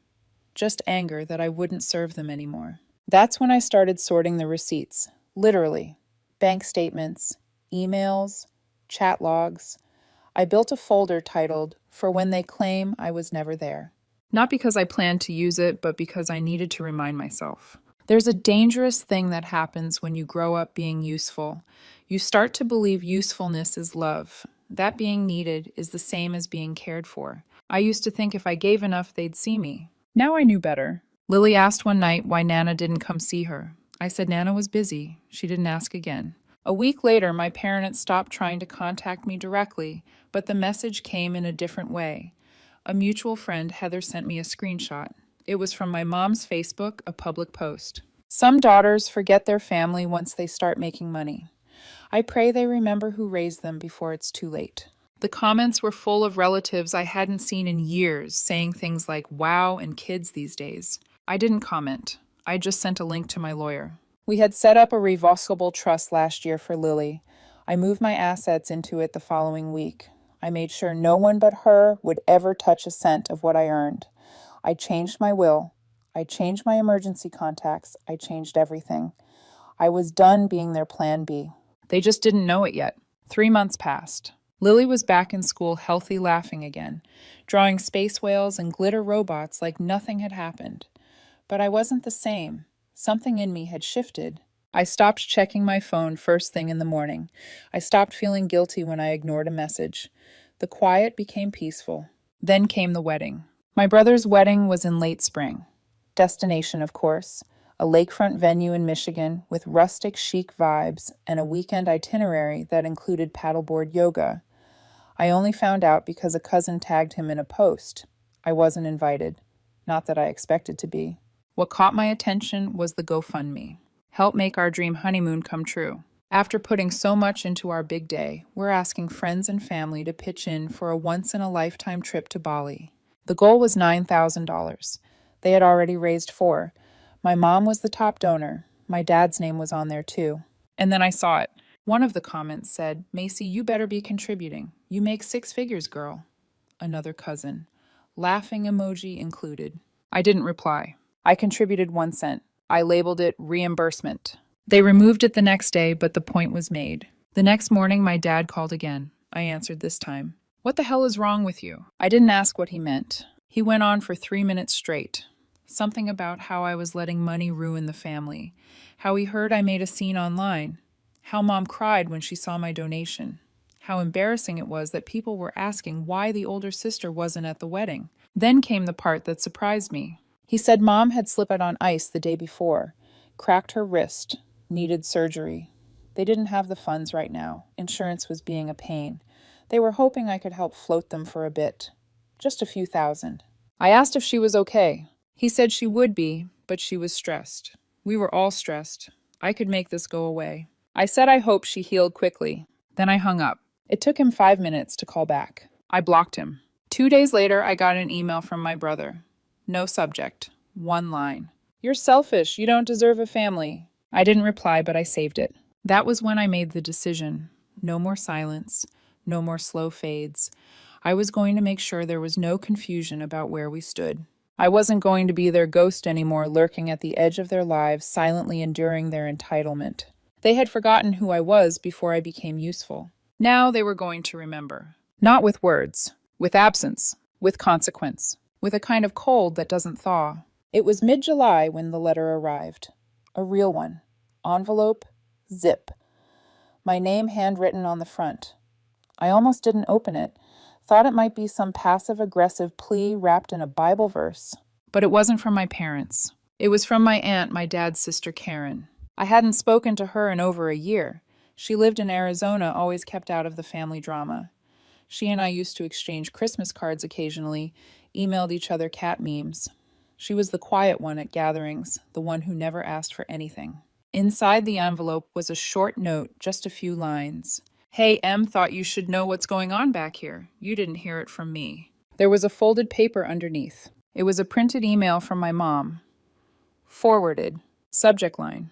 Just anger that I wouldn't serve them anymore. That's when I started sorting the receipts. Literally. Bank statements, emails, chat logs. I built a folder titled, "For When They Claim I Was Never There." Not because I planned to use it, but because I needed to remind myself. There's a dangerous thing that happens when you grow up being useful. You start to believe usefulness is love. That being needed is the same as being cared for. I used to think if I gave enough, they'd see me. Now I knew better. Lily asked one night why Nana didn't come see her. I said Nana was busy. She didn't ask again. A week later, my parents stopped trying to contact me directly, but the message came in a different way. A mutual friend, Heather, sent me a screenshot. It was from my mom's Facebook, a public post. Some daughters forget their family once they start making money. I pray they remember who raised them before it's too late. The comments were full of relatives I hadn't seen in years, saying things like, "Wow," and "kids these days." I didn't comment. I just sent a link to my lawyer. We had set up a revocable trust last year for Lily. I moved my assets into it the following week. I made sure no one but her would ever touch a cent of what I earned. I changed my will. I changed my emergency contacts. I changed everything. I was done being their plan B. They just didn't know it yet. 3 months passed. Lily was back in school, healthy, laughing again, drawing space whales and glitter robots like nothing had happened. But I wasn't the same. Something in me had shifted. I stopped checking my phone first thing in the morning. I stopped feeling guilty when I ignored a message. The quiet became peaceful. Then came the wedding. My brother's wedding was in late spring. Destination, of course, a lakefront venue in Michigan with rustic chic vibes and a weekend itinerary that included paddleboard yoga. I only found out because a cousin tagged him in a post. I wasn't invited. Not that I expected to be. What caught my attention was the GoFundMe. Help make our dream honeymoon come true. After putting so much into our big day, we're asking friends and family to pitch in for a once-in-a-lifetime trip to Bali. The goal was $9,000. They had already raised $4,000. My mom was the top donor. My dad's name was on there too. And then I saw it. One of the comments said, "Macy, you better be contributing. You make 6 figures, girl." Another cousin. Laughing emoji included. I didn't reply. I contributed 1 cent. I labeled it reimbursement. They removed it the next day, but the point was made. The next morning, my dad called again. I answered this time. "What the hell is wrong with you?" I didn't ask what he meant. He went on for 3 minutes straight. Something about how I was letting money ruin the family. How he heard I made a scene online. How Mom cried when she saw my donation. How embarrassing it was that people were asking why the older sister wasn't at the wedding. Then came the part that surprised me. He said Mom had slipped out on ice the day before, cracked her wrist, needed surgery. They didn't have the funds right now. Insurance was being a pain. They were hoping I could help float them for a bit. Just a few thousand. I asked if she was okay. He said she would be, but she was stressed. We were all stressed. I could make this go away. I said I hoped she healed quickly. Then I hung up. It took him 5 minutes to call back. I blocked him. 2 days later, I got an email from my brother. No subject. 1 line. "You're selfish. You don't deserve a family." I didn't reply, but I saved it. That was when I made the decision. No more silence. No more slow fades. I was going to make sure there was no confusion about where we stood. I wasn't going to be their ghost anymore, lurking at the edge of their lives, silently enduring their entitlement. They had forgotten who I was before I became useful. Now they were going to remember. Not with words, with absence, with consequence, with a kind of cold that doesn't thaw. It was mid-July when the letter arrived. A real one. Envelope, zip. My name handwritten on the front. I almost didn't open it. Thought it might be some passive-aggressive plea wrapped in a Bible verse. But it wasn't from my parents. It was from my aunt, my dad's sister Karen. I hadn't spoken to her in over a year. She lived in Arizona, always kept out of the family drama. She and I used to exchange Christmas cards occasionally, emailed each other cat memes. She was the quiet one at gatherings, the one who never asked for anything. Inside the envelope was a short note, just a few lines. Hey, Em, thought you should know what's going on back here. You didn't hear it from me. There was a folded paper underneath. It was a printed email from my mom. Forwarded. Subject line.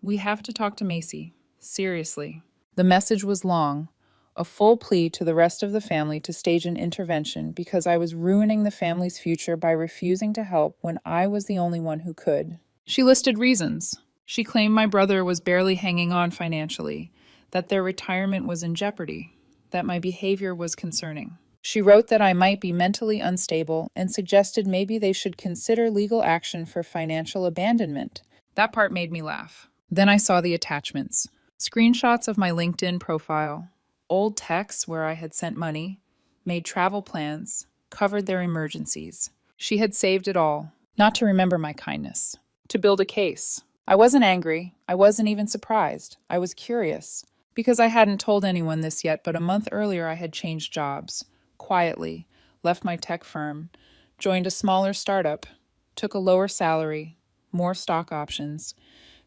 We have to talk to Macy. Seriously. The message was long, a full plea to the rest of the family to stage an intervention because I was ruining the family's future by refusing to help when I was the only one who could. She listed reasons. She claimed my brother was barely hanging on financially, that their retirement was in jeopardy, that my behavior was concerning. She wrote that I might be mentally unstable and suggested maybe they should consider legal action for financial abandonment. That part made me laugh. Then I saw the attachments. Screenshots of my LinkedIn profile, old texts where I had sent money, made travel plans, covered their emergencies. She had saved it all, not to remember my kindness, to build a case. I wasn't angry. I wasn't even surprised. I was curious. Because I hadn't told anyone this yet, but a month earlier I had changed jobs, quietly, left my tech firm, joined a smaller startup, took a lower salary, more stock options,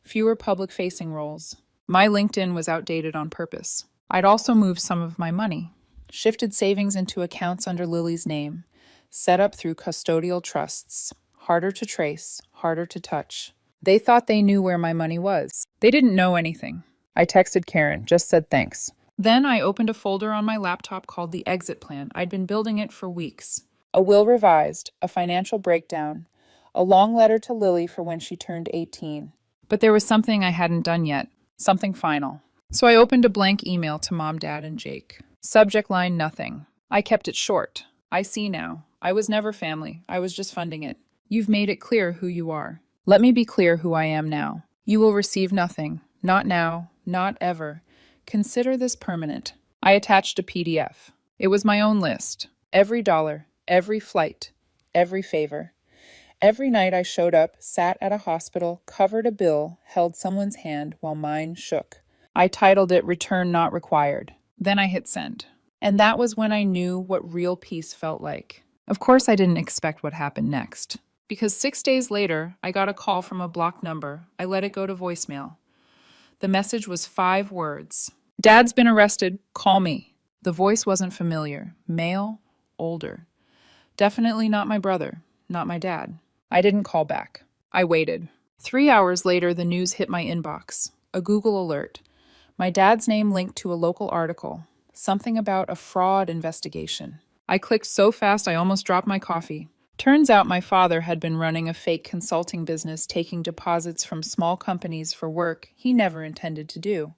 fewer public-facing roles. My LinkedIn was outdated on purpose. I'd also moved some of my money, shifted savings into accounts under Lily's name, set up through custodial trusts, harder to trace, harder to touch. They thought they knew where my money was. They didn't know anything. I texted Karen, just said thanks. Then I opened a folder on my laptop called the Exit Plan. I'd been building it for weeks. A will revised, a financial breakdown, a long letter to Lily for when she turned 18. But there was something I hadn't done yet, something final. So I opened a blank email to Mom, Dad, and Jake. Subject line, nothing. I kept it short. I see now. I was never family. I was just funding it. You've made it clear who you are. Let me be clear who I am now. You will receive nothing. Not now. Not ever. Consider this permanent. I attached a PDF. It was my own list. Every dollar, every flight, every favor. Every night I showed up, sat at a hospital, covered a bill, held someone's hand while mine shook. I titled it Return Not Required. Then I hit send. And that was when I knew what real peace felt like. Of course I didn't expect what happened next. Because 6 days later, I got a call from a blocked number. I let it go to voicemail. The message was 5 words. Dad's been arrested. Call me. The voice wasn't familiar. Male, older. Definitely not my brother, not my dad. I didn't call back. I waited. 3 hours later, the news hit my inbox. A Google alert. My dad's name linked to a local article. Something about a fraud investigation. I clicked so fast I almost dropped my coffee. Turns out my father had been running a fake consulting business taking deposits from small companies for work he never intended to do.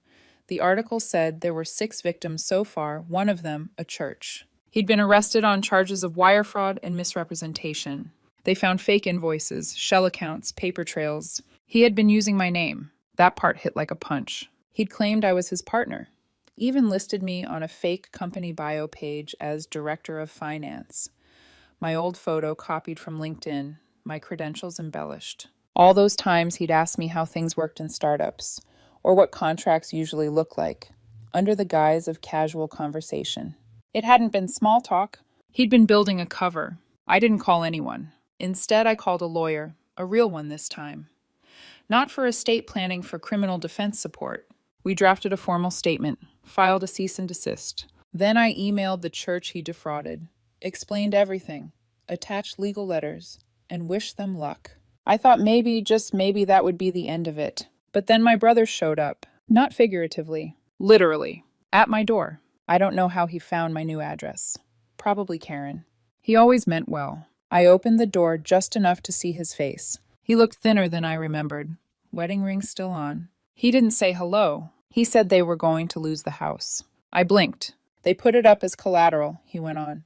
The article said there were 6 victims so far, one of them a church. He'd been arrested on charges of wire fraud and misrepresentation. They found fake invoices, shell accounts, paper trails. He had been using my name. That part hit like a punch. He'd claimed I was his partner. Even listed me on a fake company bio page as Director of Finance. My old photo copied from LinkedIn, my credentials embellished. All those times he'd asked me how things worked in startups, or what contracts usually look like, under the guise of casual conversation. It hadn't been small talk. He'd been building a cover. I didn't call anyone. Instead, I called a lawyer, a real one this time. Not for estate planning, for criminal defense support. We drafted a formal statement, filed a cease and desist. Then I emailed the church he defrauded. Explained everything, attached legal letters, and wished them luck. I thought maybe, just maybe, that would be the end of it. But then my brother showed up, not figuratively, literally, at my door. I don't know how he found my new address. Probably Karen. He always meant well. I opened the door just enough to see his face. He looked thinner than I remembered. Wedding ring still on. He didn't say hello. He said they were going to lose the house. I blinked. They put it up as collateral, he went on.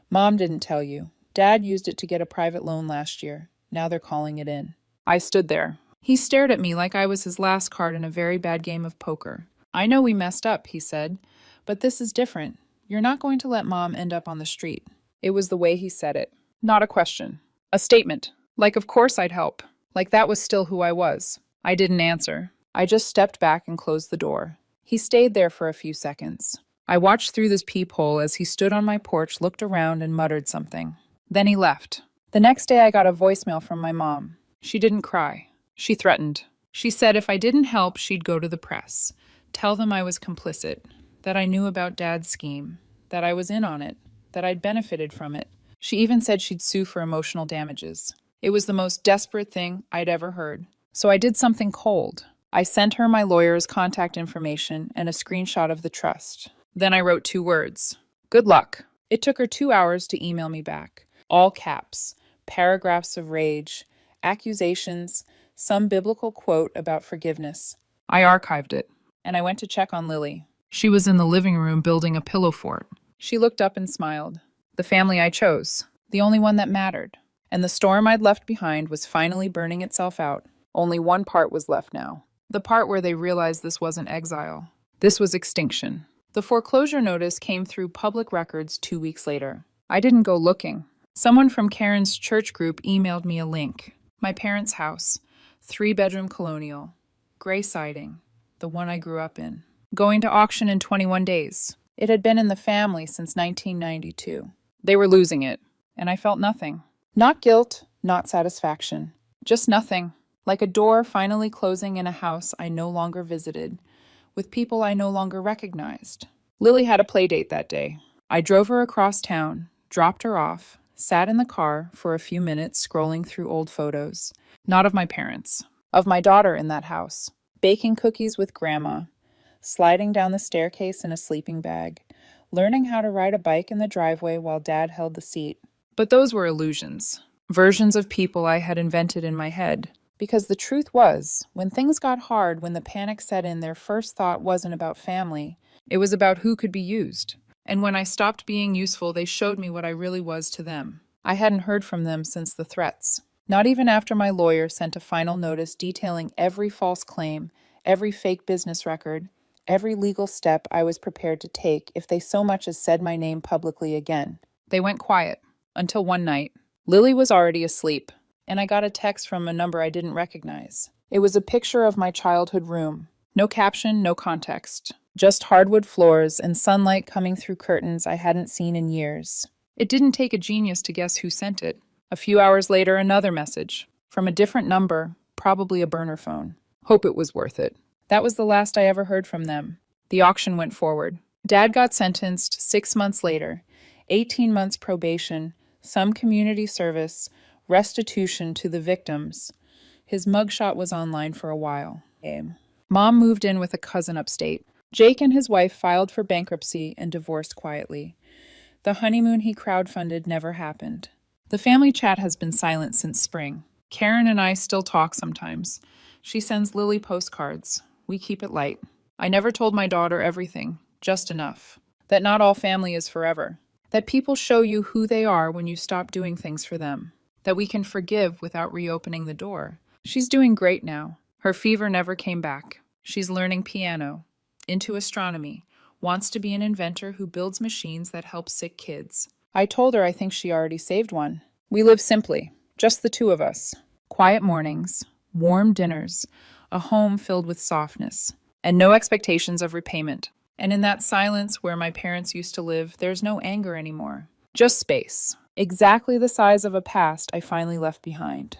Mom didn't tell you. Dad used it to get a private loan last year. Now they're calling it in. I stood there. He stared at me like I was his last card in a very bad game of poker. "I know we messed up," he said, "but this is different. You're not going to let Mom end up on the street." It was the way he said it. Not a question. A statement. Like of course I'd help. Like that was still who I was. I didn't answer. I just stepped back and closed the door. He stayed there for a few seconds. I watched through this peephole as he stood on my porch, looked around, and muttered something. Then he left. The next day I got a voicemail from my mom. She didn't cry. She threatened. She said if I didn't help, she'd go to the press. Tell them I was complicit, that I knew about Dad's scheme, that I was in on it, that I'd benefited from it. She even said she'd sue for emotional damages. It was the most desperate thing I'd ever heard. So I did something cold. I sent her my lawyer's contact information and a screenshot of the trust. Then I wrote 2 words. Good luck. It took her 2 hours to email me back. All caps, paragraphs of rage, accusations, some biblical quote about forgiveness. I archived it, and I went to check on Lily. She was in the living room building a pillow fort. She looked up and smiled. The family I chose, the only one that mattered. And the storm I'd left behind was finally burning itself out. Only one part was left now. The part where they realized this wasn't exile. This was extinction. The foreclosure notice came through public records 2 weeks later. I didn't go looking. Someone from Karen's church group emailed me a link. My parents' house, 3-bedroom colonial, gray siding, the one I grew up in. Going to auction in 21 days. It had been in the family since 1992. They were losing it, and I felt nothing. Not guilt, not satisfaction. Just nothing. Like a door finally closing in a house I no longer visited, with people I no longer recognized. Lily had a play date that day. I drove her across town, dropped her off, sat in the car for a few minutes scrolling through old photos. Not of my parents. Of my daughter in that house. Baking cookies with Grandma. Sliding down the staircase in a sleeping bag. Learning how to ride a bike in the driveway while Dad held the seat. But those were illusions. Versions of people I had invented in my head. Because the truth was, when things got hard, when the panic set in, their first thought wasn't about family. It was about who could be used. And when I stopped being useful, they showed me what I really was to them. I hadn't heard from them since the threats. Not even after my lawyer sent a final notice detailing every false claim, every fake business record, every legal step I was prepared to take if they so much as said my name publicly again. They went quiet. Until one night. Lily was already asleep. And I got a text from a number I didn't recognize. It was a picture of my childhood room. No caption, no context. Just hardwood floors and sunlight coming through curtains I hadn't seen in years. It didn't take a genius to guess who sent it. A few hours later, another message. From a different number, probably a burner phone. Hope it was worth it. That was the last I ever heard from them. The auction went forward. Dad got sentenced 6 months later. 18 months probation, some community service, restitution to the victims. His mugshot was online for a while. Mom moved in with a cousin upstate. Jake and his wife filed for bankruptcy and divorced quietly. The honeymoon he crowdfunded never happened. The family chat has been silent since spring. Karen and I still talk sometimes. She sends Lily postcards. We keep it light. I never told my daughter everything, just enough. That not all family is forever. That people show you who they are when you stop doing things for them. That we can forgive without reopening the door. She's doing great now. Her fever never came back. She's learning piano, into astronomy, wants to be an inventor who builds machines that help sick kids. I told her I think she already saved one. We live simply, just the 2 of us. Quiet mornings, warm dinners, a home filled with softness, and no expectations of repayment. And in that silence where my parents used to live, there's no anger anymore. Just space. Exactly the size of a past I finally left behind.